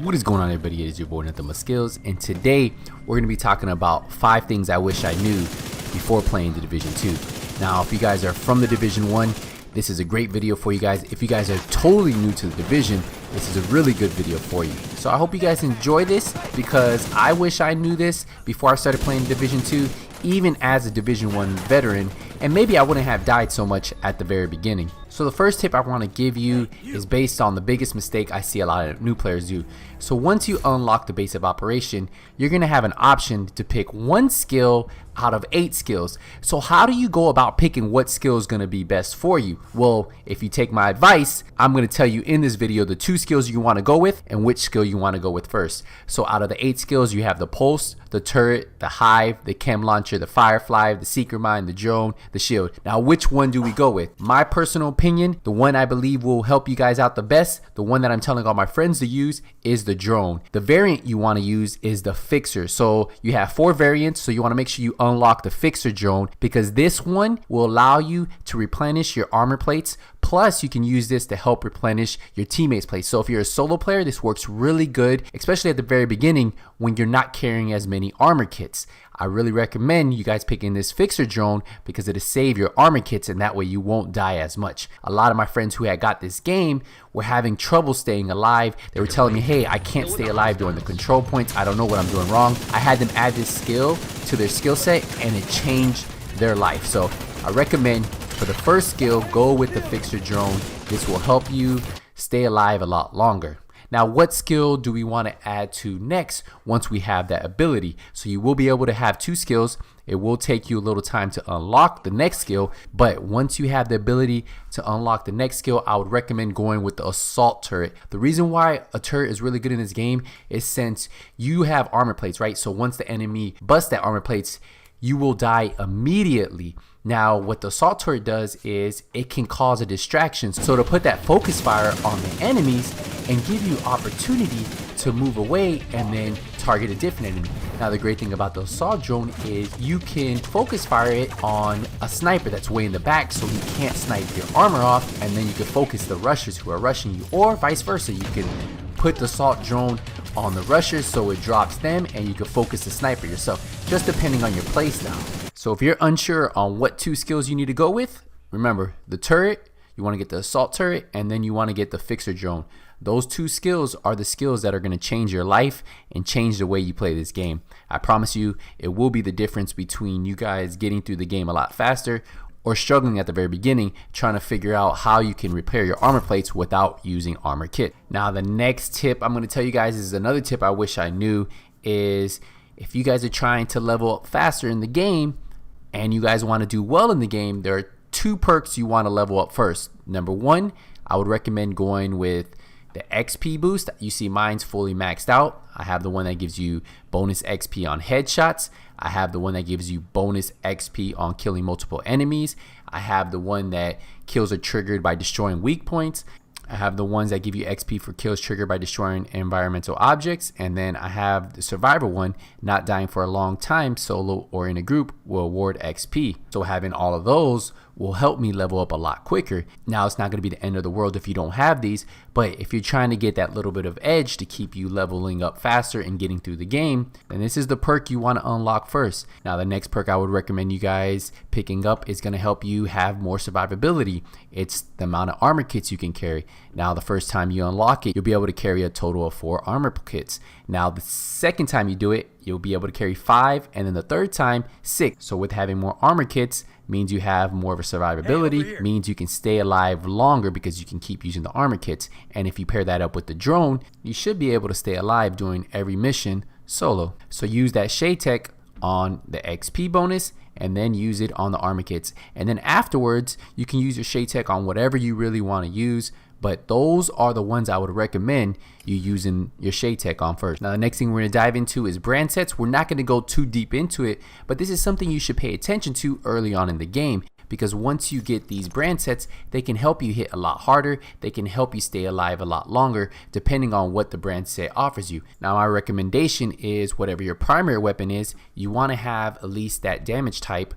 What is going on, everybody? It is your boy Nothing But Skills, and today we're going to be talking about 5 things I wish I knew before playing the Division 2. Now, if you guys are from the Division 1, this is a great video for you guys. If you guys are totally new to the division, this is a really good video for you. So I hope you guys enjoy this, because I wish I knew this before I started playing Division 2, even as a Division 1 veteran, and maybe I wouldn't have died so much at the very beginning. So the first tip I want to give you is based on the biggest mistake I see a lot of new players do. So once you unlock the base of operation, you're going to have an option to pick 1 skill out of 8 skills. So how do you go about picking what skill is going to be best for you? Well, if you take my advice, I'm going to tell you in this video the 2 skills you want to go with and which skill you want to go with first. So out of the 8 skills, you have the pulse, the turret, the hive, the chem launcher, the firefly, the seeker mine, the drone, the shield. Now, which one do we go with? My personal opinion, the one I believe will help you guys out the best, the one that I'm telling all my friends to use, is the drone. The variant you want to use is the fixer. So you have 4 variants, so you want to make sure you unlock the fixer drone, because this one will allow you to replenish your armor plates. Plus, you can use this to help replenish your teammates' plates. So if you're a solo player, this works really good, especially at the very beginning when you're not carrying as many armor kits. I really recommend you guys picking this fixer drone because it'll save your armor kits, and that way you won't die as much. A lot of my friends who had got this game were having trouble staying alive. They were telling me, hey, I can't stay alive during the control points. I don't know what I'm doing wrong. I had them add this skill to their skill set, and it changed their life. So I recommend for the first skill, go with the fixer drone. This will help you stay alive a lot longer. Now, what skill do we want to add to next once we have that ability? So you will be able to have 2 skills. It will take you a little time to unlock the next skill, but once you have the ability to unlock the next skill, I would recommend going with the assault turret. The reason why a turret is really good in this game is since you have armor plates, right? So once the enemy busts that armor plates, you will die immediately. Now, what the assault turret does is it can cause a distraction, so to put that focus fire on the enemies and give you opportunity to move away and then target a different enemy. Now, the great thing about the assault drone is you can focus fire it on a sniper that's way in the back, so he can't snipe your armor off, and then you can focus the rushers who are rushing you, or vice versa. You can put the assault drone on the rushers so it drops them, and you can focus the sniper yourself, just depending on your playstyle. So if you're unsure on what 2 skills you need to go with, remember the turret, you want to get the assault turret, and then you want to get the fixer drone. Those 2 skills are the skills that are going to change your life and change the way you play this game. I promise you, it will be the difference between you guys getting through the game a lot faster or struggling at the very beginning trying to figure out how you can repair your armor plates without using armor kit. Now, the next tip I'm going to tell you guys is another tip I wish I knew, is if you guys are trying to level up faster in the game and you guys want to do well in the game, there are 2 perks you want to level up first. Number 1, I would recommend going with the XP boost. You see mine's fully maxed out. I have the one that gives you bonus XP on headshots. I have the one that gives you bonus XP on killing multiple enemies. I have the one that kills are triggered by destroying weak points. I have the ones that give you XP for kills triggered by destroying environmental objects. And then I have the survivor one, not dying for a long time, solo or in a group, will award XP. So having all of those will help me level up a lot quicker. Now, it's not going to be the end of the world if you don't have these, but if you're trying to get that little bit of edge to keep you leveling up faster and getting through the game, then this is the perk you want to unlock first. Now, the next perk I would recommend you guys picking up is going to help you have more survivability. It's the amount of armor kits you can carry. Now, the first time you unlock it, you'll be able to carry a total of 4 armor kits. Now, the second time you do it, you'll be able to carry 5, and then the third time, 6. So with having more armor kits means you have more of a survivability, means you can stay alive longer because you can keep using the armor kits. And if you pair that up with the drone, you should be able to stay alive during every mission solo. So use that Shade Tech on the XP bonus, and then use it on the armor kits. And then afterwards, you can use your Shade Tech on whatever you really want to use. But those are the ones I would recommend you using your Shade Tech on first. Now, the next thing we're going to dive into is brand sets. We're not going to go too deep into it, but this is something you should pay attention to early on in the game, because once you get these brand sets, they can help you hit a lot harder. They can help you stay alive a lot longer, depending on what the brand set offers you. Now, my recommendation is whatever your primary weapon is, you want to have at least that damage type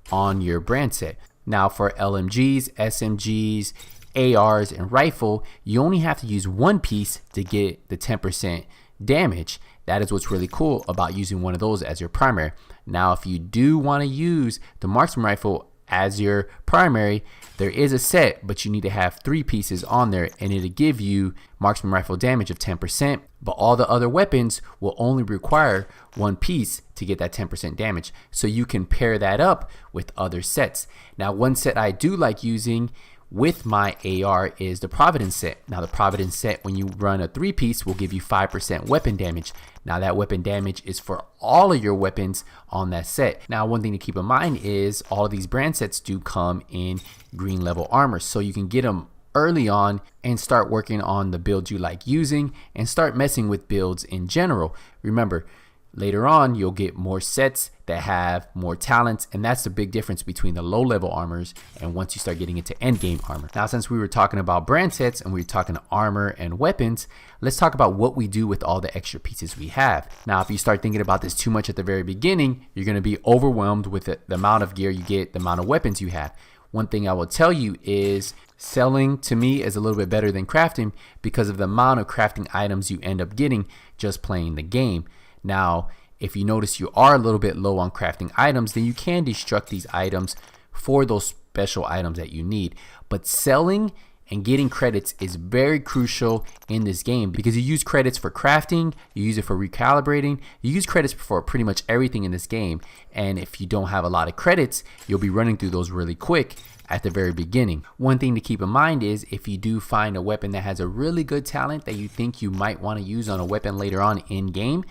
on your brand set. Now, for LMGs, SMGs, ARs and rifle, you only have to use one piece to get the 10% damage. That is what's really cool about using one of those as your primary. Now, if you do want to use the marksman rifle as your primary, there is a set, but you need to have 3 pieces on there, and it'll give you marksman rifle damage of 10%, but all the other weapons will only require 1 piece to get that 10% damage. So you can pair that up with other sets. Now, one set I do like using with my AR is the Providence set. Now, the Providence set, when you run a 3-piece, will give you 5% weapon damage. Now, that weapon damage is for all of your weapons on that set. Now, one thing to keep in mind is all of these brand sets do come in green level armor, so you can get them early on and start working on the build you like using and start messing with builds in general. Remember, later on you'll get more sets that have more talents, and that's the big difference between the low level armors and once you start getting into end game armor. Now, since we were talking about brand sets and we were talking armor and weapons, let's talk about what we do with all the extra pieces we have. Now, if you start thinking about this too much at the very beginning, you're going to be overwhelmed with the amount of gear you get, the amount of weapons you have. One thing I will tell you is selling to me is a little bit better than crafting because of the amount of crafting items you end up getting just playing the game. Now, if you notice you are a little bit low on crafting items, then you can destruct these items for those special items that you need. But selling and getting credits is very crucial in this game because you use credits for crafting, you use it for recalibrating, you use credits for pretty much everything in this game. And if you don't have a lot of credits, you'll be running through those really quick at the very beginning. One thing to keep in mind is if you do find a weapon that has a really good talent that you think you might want to use on a weapon later on in game,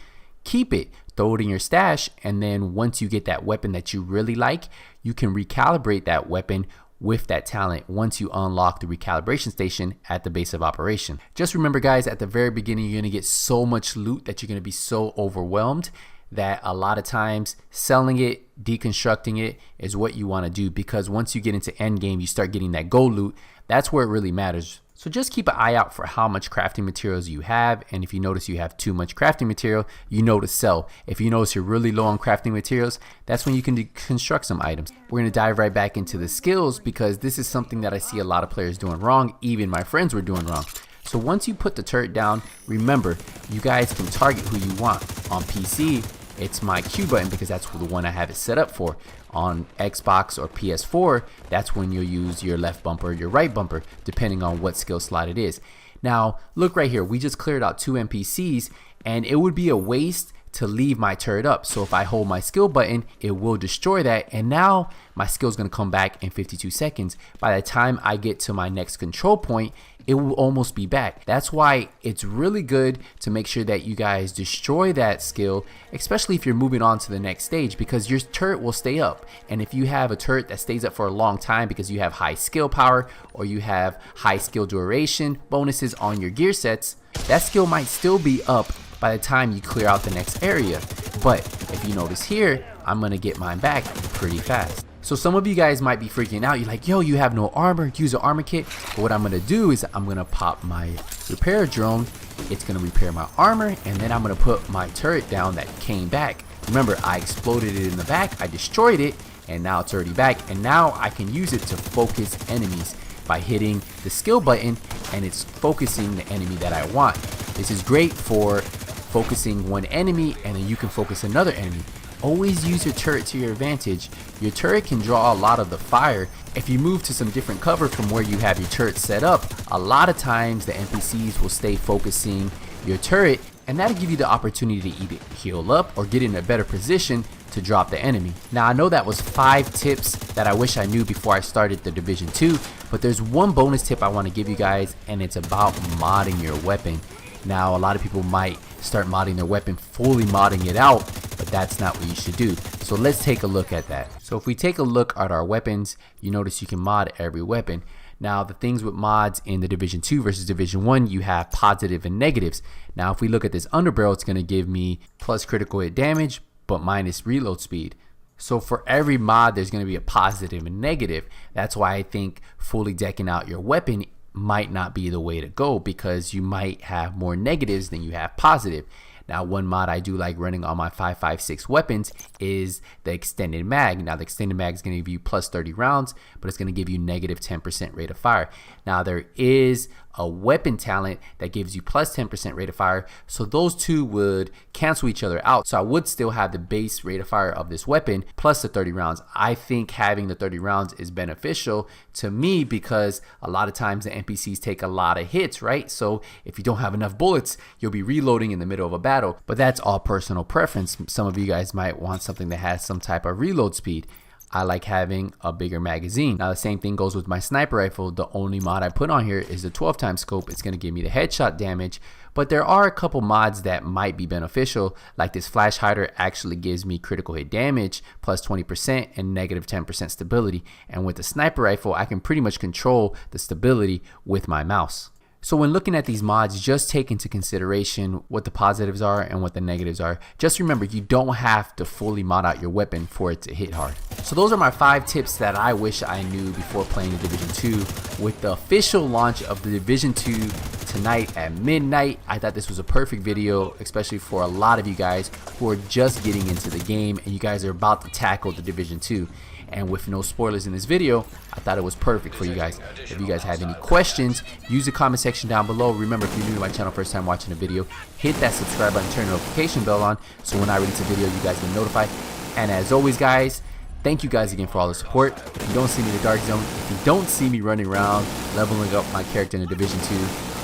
keep it, throw it in your stash, and then once you get that weapon that you really like, you can recalibrate that weapon with that talent once you unlock the recalibration station at the base of operation. Just remember, guys, at the very beginning you're going to get so much loot that you're going to be so overwhelmed that a lot of times selling it, deconstructing it is what you want to do, because once you get into end game, you start getting that gold loot. That's where it really matters. So just keep an eye out for how much crafting materials you have, and if you notice you have too much crafting material, you know to sell. If you notice you're really low on crafting materials, that's when you can deconstruct some items. We're going to dive right back into the skills because this is something that I see a lot of players doing wrong. Even my friends were doing wrong. So once you put the turret down, remember, you guys can target who you want. On PC, it's my Q button because that's the one I have it set up for. On Xbox or PS4, that's when you'll use your left bumper or your right bumper, depending on what skill slot it is. Now, look right here. We just cleared out 2 NPCs, and it would be a waste to leave my turret up. So if I hold my skill button, it will destroy that, and now my skill is going to come back in 52 seconds. By the time I get to my next control point, it will almost be back. That's why it's really good to make sure that you guys destroy that skill, especially if you're moving on to the next stage, because your turret will stay up. And if you have a turret that stays up for a long time because you have high skill power or you have high skill duration bonuses on your gear sets, that skill might still be up by the time you clear out the next area. But if you notice here, I'm gonna get mine back pretty fast. So some of you guys might be freaking out. You're like, yo, you have no armor, use an armor kit. But what I'm gonna do is I'm gonna pop my repair drone. It's gonna repair my armor, and then I'm gonna put my turret down that came back. Remember, I exploded it in the back, I destroyed it, and now it's already back. And now I can use it to focus enemies by hitting the skill button, and it's focusing the enemy that I want. This is great for focusing one enemy, and then you can focus another enemy. Always use your turret to your advantage. Your turret can draw a lot of the fire. If you move to some different cover from where you have your turret set up, a lot of times the NPCs will stay focusing your turret, and that'll give you the opportunity to either heal up or get in a better position to drop the enemy. Now, I know that was 5 tips that I wish I knew before I started the Division 2, but there's one bonus tip I want to give you guys, and it's about modding your weapon. Now, a lot of people might start modding their weapon, fully modding it out, but that's not what you should do. So let's take a look at that. So if we take a look at our weapons, you notice you can mod every weapon. Now, the things with mods in the Division 2 versus Division 1, you have positive and negatives. Now, if we look at this underbarrel, it's going to give me plus critical hit damage, but minus reload speed. So for every mod, there's going to be a positive and negative. That's why I think fully decking out your weapon might not be the way to go, because you might have more negatives than you have positive. Now, one mod I do like running on my 5.56 weapons is the extended mag. Now, the extended mag is going to give you plus 30 rounds, but it's going to give you negative 10% rate of fire. Now, there is a weapon talent that gives you plus 10% rate of fire, so those two would cancel each other out. So I would still have the base rate of fire of this weapon plus the 30 rounds. I think having the 30 rounds is beneficial to me because a lot of times the NPCs take a lot of hits, right? So if you don't have enough bullets, you'll be reloading in the middle of a battle. But that's all personal preference. Some of you guys might want something that has some type of reload speed. I like having a bigger magazine. Now, the same thing goes with my sniper rifle. The only mod I put on here is the 12 times scope. It's going to give me the headshot damage, but there are a couple mods that might be beneficial, like this flash hider actually gives me critical hit damage plus 20% and negative 10% stability. And with the sniper rifle, I can pretty much control the stability with my mouse. So when looking at these mods, just take into consideration what the positives are and what the negatives are. Just remember, you don't have to fully mod out your weapon for it to hit hard. So those are my 5 tips that I wish I knew before playing the Division 2. With the official launch of the Division 2 tonight at midnight, I thought this was a perfect video, especially for a lot of you guys who are just getting into the game and you guys are about to tackle the Division 2. And with no spoilers in this video, I thought it was perfect for you guys. If you guys have any questions, use the comment section down below. Remember, if you're new to my channel, first time watching a video, hit that subscribe button, turn the notification bell on, so when I release a video, you guys get notified. And as always, guys, thank you guys again for all the support. If you don't see me in the dark zone, if you don't see me running around leveling up my character in the Division 2,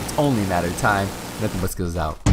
it's only a matter of time. Nothing but skills out.